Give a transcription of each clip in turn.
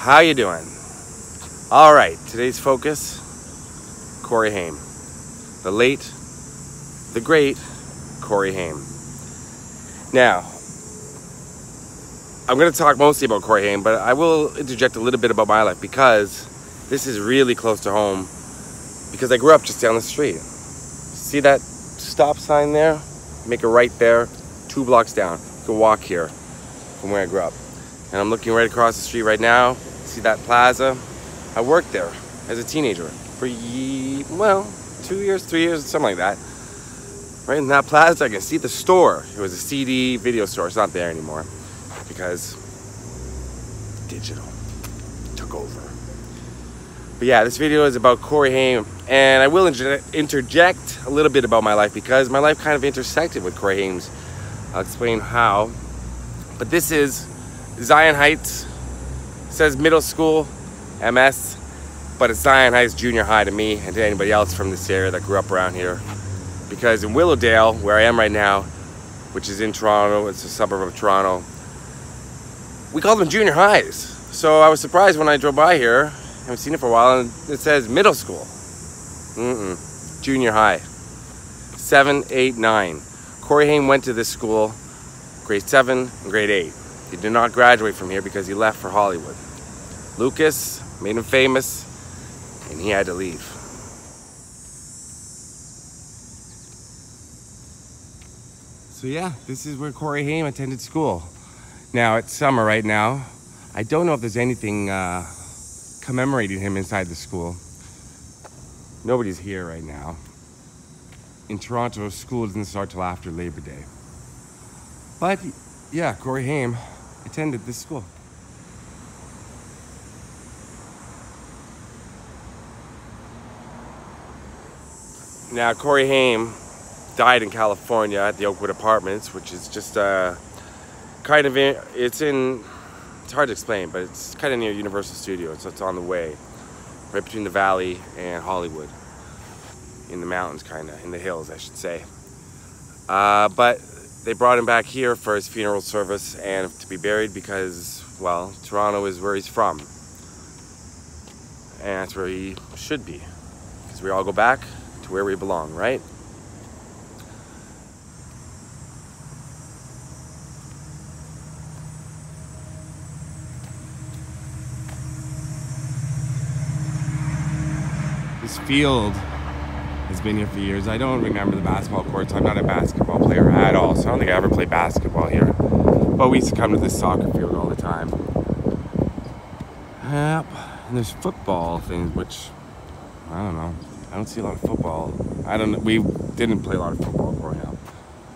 How you doing? All right, today's focus, Corey Haim. The late, the great Corey Haim. Now, I'm going to talk mostly about Corey Haim, but I will interject a little bit about my life because this is really close to home because I grew up just down the street. See that stop sign there? Make a right there, 2 blocks down. You can walk here from where I grew up. And I'm looking right across the street right now. See that plaza? I worked there as a teenager for, 2 years, 3 years, something like that. Right in that plaza, I can see the store. It was a CD video store. It's not there anymore because digital took over. But yeah, this video is about Corey Haim, and I will interject a little bit about my life because my life kind of intersected with Corey Haim's. I'll explain how. But this is Zion Heights. It says middle school, MS, but it's Zion Heights Junior High to me and to anybody else from this area that grew up around here. Because in Willowdale, where I am right now, which is in Toronto, it's a suburb of Toronto, we call them junior highs. So I was surprised when I drove by here, I haven't seen it for a while, and it says middle school. Junior high. 7, 8, 9. Corey Haim went to this school, grade 7 and grade 8. He did not graduate from here because he left for Hollywood. Lucas made him famous, and he had to leave. So yeah, this is where Corey Haim attended school. Now, it's summer right now. I don't know if there's anything commemorating him inside the school. Nobody's here right now. In Toronto, school doesn't start till after Labor Day. But yeah, Corey Haim attended this school. Now, Corey Haim died in California at the Oakwood Apartments, which is just kind of it's hard to explain, but it's kind of near Universal Studios, so it's on the way, right between the Valley and Hollywood, in the mountains, kind of in the hills, I should say. But they brought him back here for his funeral service and to be buried because, well, Toronto is where he's from, and that's where he should be, because we all go back to where we belong, right? This field has been here for years. I don't remember the basketball courts. I'm not a basketball player at all, so I don't think I ever played basketball here. But we used to come to this soccer field all the time. Yep, and there's football things, which, I don't know. I don't see a lot of football. We didn't play a lot of football growing up.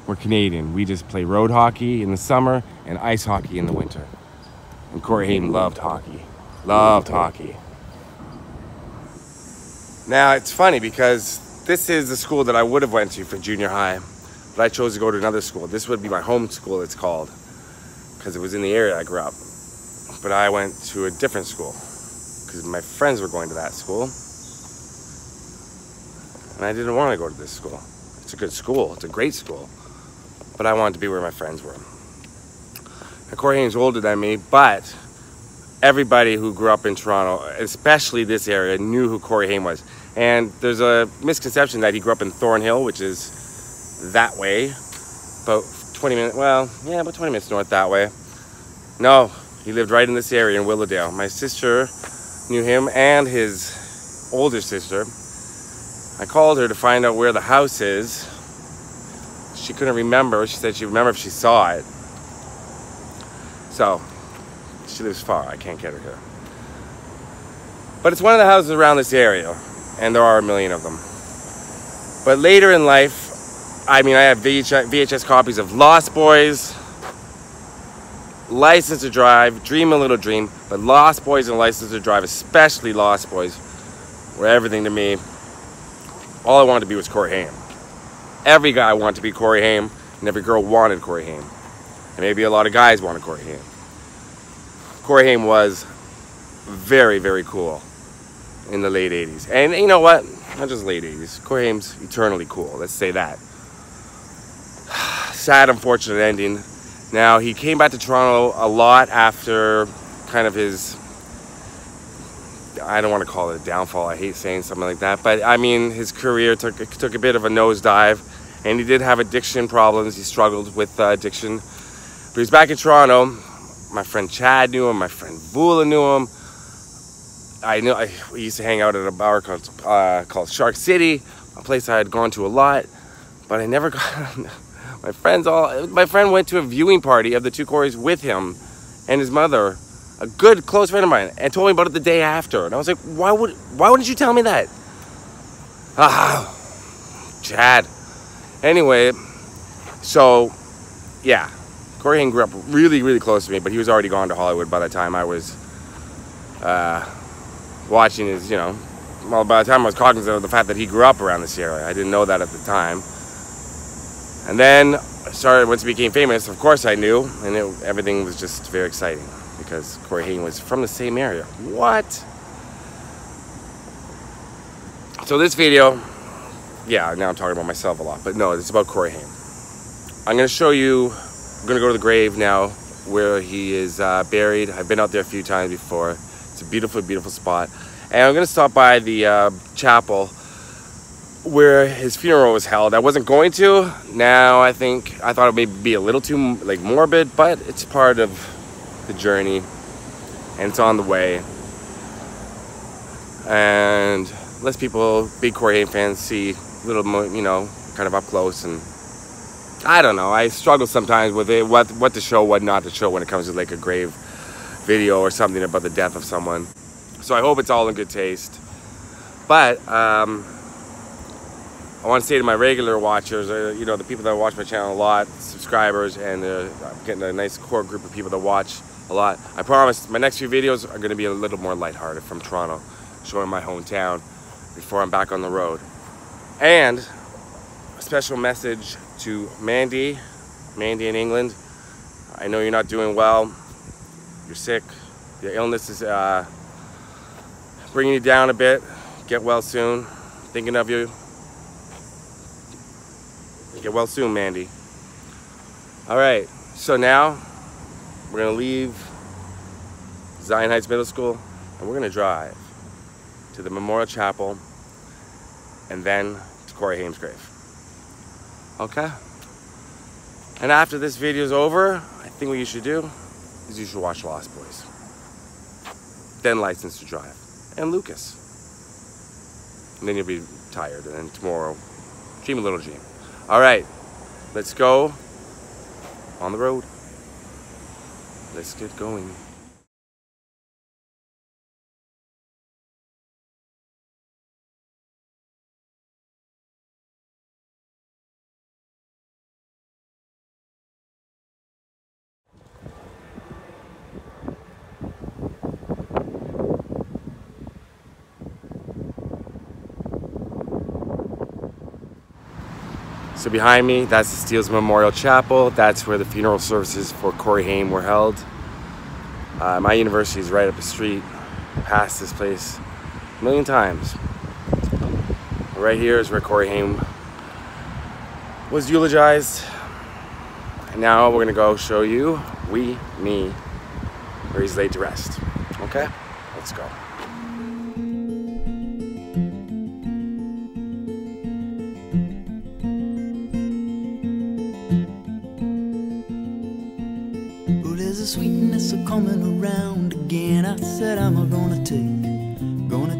We're Canadian. We just play road hockey in the summer and ice hockey in the winter. And Corey Haim loved hockey. Loved hockey. Now, it's funny because this is the school that I would have went to for junior high, but I chose to go to another school. This would be my home school, it's called, because it was in the area I grew up. But I went to a different school because my friends were going to that school. And I didn't want to go to this school. It's a good school. It's a great school. But I wanted to be where my friends were. Now, Corey Haim's older than me, but everybody who grew up in Toronto, especially this area, knew who Corey Haim was. And there's a misconception that he grew up in Thornhill, which is that way. About 20 minutes, about 20 minutes north that way. No, he lived right in this area in Willowdale. My sister knew him and his older sister. I called her to find out where the house is. She couldn't remember. She said she'd remember if she saw it. So, she lives far. I can't get her here. But it's one of the houses around this area, and there are a million of them. But later in life, I have VHS copies of Lost Boys, License to Drive, Dream a Little Dream, but Lost Boys and License to Drive, especially Lost Boys, were everything to me. All I wanted to be was Corey Haim. Every guy wanted to be Corey Haim, and every girl wanted Corey Haim. And maybe a lot of guys wanted Corey Haim. Corey Haim was very, very cool in the late 80s. And you know what? Not just late 80s. Corey Haim's eternally cool. Let's say that. Sad, unfortunate ending. Now, he came back to Toronto a lot after kind of his I don't want to call it a downfall. I hate saying something like that, but I mean, his career took a bit of a nosedive, and he did have addiction problems. He struggled with addiction, but he was back in Toronto. My friend Chad knew him. My friend Vula knew him. We used to hang out at a bar called Shark City, a place I had gone to a lot, but I never got. My friend went to a viewing party of the two Coreys with him and his mother, a good close friend of mine, and told me about it the day after. And I was like, why wouldn't you tell me that? Chad. Anyway, so yeah, Corey Haim grew up really, really close to me, but he was already gone to Hollywood by the time I was watching his, well, by the time I was cognizant of the fact that he grew up around this area. I didn't know that at the time. And then once he became famous, of course I knew, and everything was just very exciting because Corey Haim was from the same area. What? So this video, yeah, now I'm talking about myself a lot, but no, it's about Corey Haim. I'm going to show you, I'm going to go to the grave now where he is buried. I've been out there a few times before. It's a beautiful, beautiful spot. And I'm going to stop by the chapel where his funeral was held. I wasn't going to. Now I thought it may be a little too morbid, but it's part of the journey and it's on the way. And less people, big Corey Haim fans, see a little more, kind of up close. And I don't know, I struggle sometimes with it, what to show, what not to show when it comes to like a grave video or something about the death of someone. So I hope it's all in good taste. But I want to say to my regular watchers, the people that watch my channel a lot, subscribers, and I'm getting a nice core group of people that watch a lot. I promise my next few videos are going to be a little more lighthearted from Toronto, showing my hometown before I'm back on the road. And a special message to Mandy in England. I know you're not doing well. You're sick. Your illness is bringing you down a bit. Get well soon. Thinking of you. Get well soon, Mandy. All right, so now we're gonna leave Zion Heights Middle School and we're gonna drive to the Memorial Chapel and then to Corey Haim's grave. Okay? And after this video is over, I think what you should do is you should watch Lost Boys. Then License to Drive. And Lucas. And then you'll be tired, and then tomorrow, dream a little dream. All right, let's go on the road. Let's get going. So behind me, that's the Steeles Memorial Chapel. That's where the funeral services for Corey Haim were held. My university is right up the street. Passed this place a million times. Right here is where Corey Haim was eulogized. And now we're gonna go show you, me, where he's laid to rest. Okay, let's go. There's a sweetness a coming around again. I said I'm gonna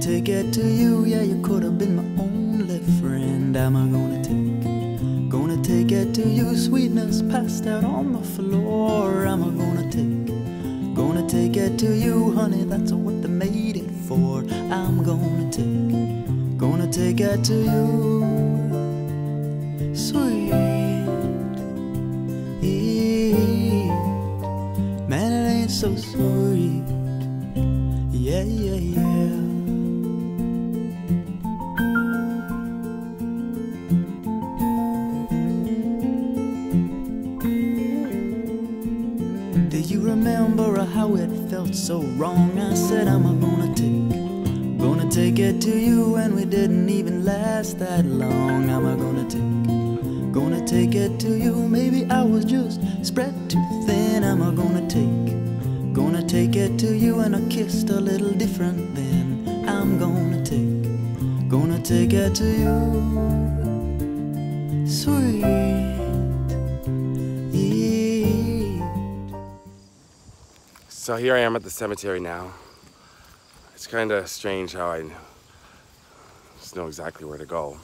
take it to you. Yeah, you could have been my only friend. I'm gonna take it to you. Sweetness passed out on the floor. I'm gonna take it to you, honey. That's what they made it for. I'm gonna take it to you. Sweet. Man, it ain't so sweet. Yeah, yeah, yeah. Do you remember how it felt so wrong? I said I'm gonna take it to you, and we didn't even last that long. I'm gonna take it to you. Maybe I was just spread too thin. I'm gonna take it to you, and I kissed a little different then. I'm gonna take it to you. Sweet. So here I am at the cemetery now. It's kind of strange how I just know exactly where to go.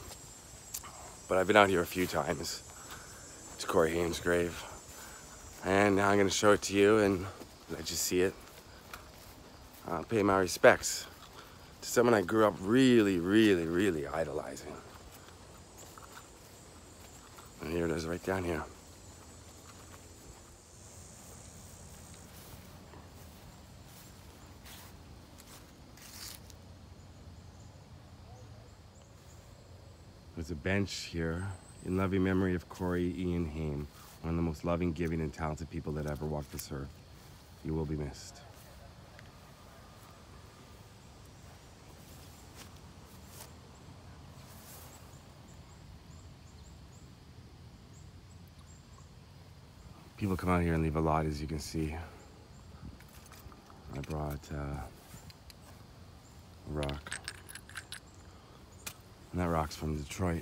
But I've been out here a few times to Corey Haim's grave. And now I'm going to show it to you and let you see it. Pay my respects to someone I grew up really, really, really idolizing. And here it is right down here. There's a bench here in loving memory of Corey Ian Haim, one of the most loving, giving, and talented people that ever walked this earth. You will be missed. People come out here and leave a lot, as you can see. I brought a rock. And that rock's from Detroit.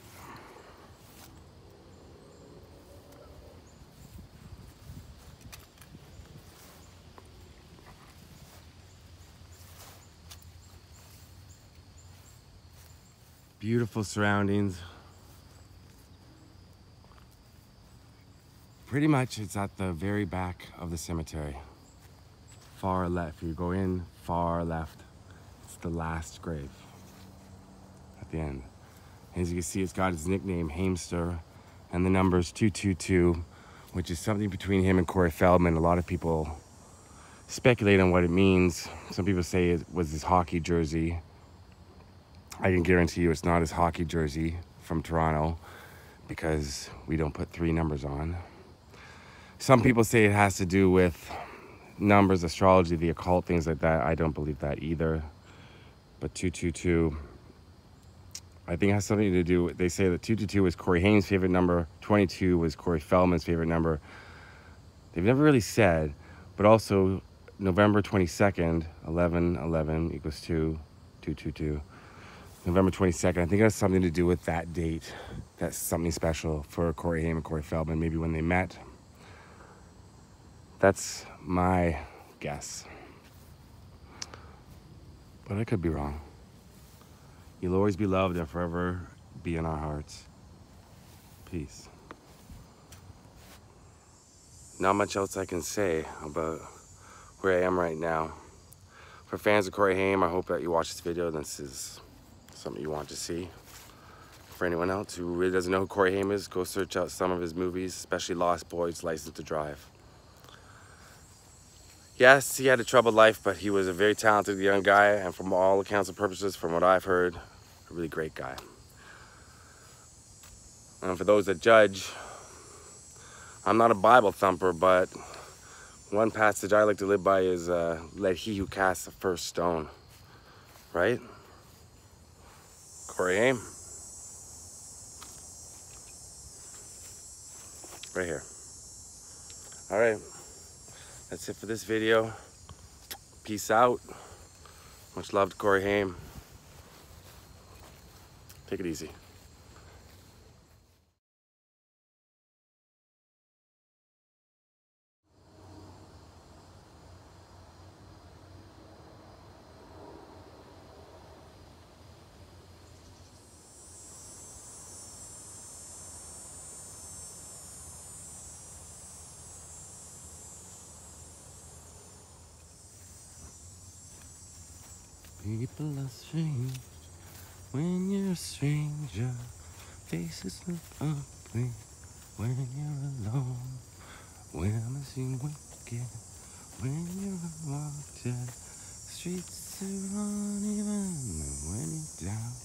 Beautiful surroundings. Pretty much it's at the very back of the cemetery. Far left, you go in, far left. It's the last grave at the end. As you can see, it's got his nickname, Haimster, and the number's 222, which is something between him and Corey Feldman. A lot of people speculate on what it means. Some people say it was his hockey jersey. I can guarantee you it's not his hockey jersey from Toronto, because we don't put 3 numbers on. Some people say it has to do with numbers, astrology, the occult, things like that. I don't believe that either. But 222, I think it has something to do with, they say that 222 was Corey Haim's favorite number, 22 was Corey Feldman's favorite number. They've never really said, but also November 22nd, 11/11 equals 222. November 22nd, I think it has something to do with that date. That's something special for Corey Haim and Corey Feldman, maybe when they met. That's my guess. But I could be wrong. You'll always be loved and forever be in our hearts. Peace. Not much else I can say about where I am right now. For fans of Corey Haim, I hope that you watch this video. This is something you want to see. For anyone else who really doesn't know who Corey Haim is, go search out some of his movies, especially Lost Boys, License to Drive. Yes, he had a troubled life, but he was a very talented young guy, and from all accounts and purposes, from what I've heard, a really great guy. And for those that judge, I'm not a Bible thumper, but one passage I like to live by is, let he who casts the first stone. Right? Corey Haim. Right here. All right. That's it for this video. Peace out. Much love to Corey Haim. Take it easy. People are strange when you're a stranger. Faces look ugly when you're alone. Women seem wicked when you're unwanted. Streets are uneven when you're down.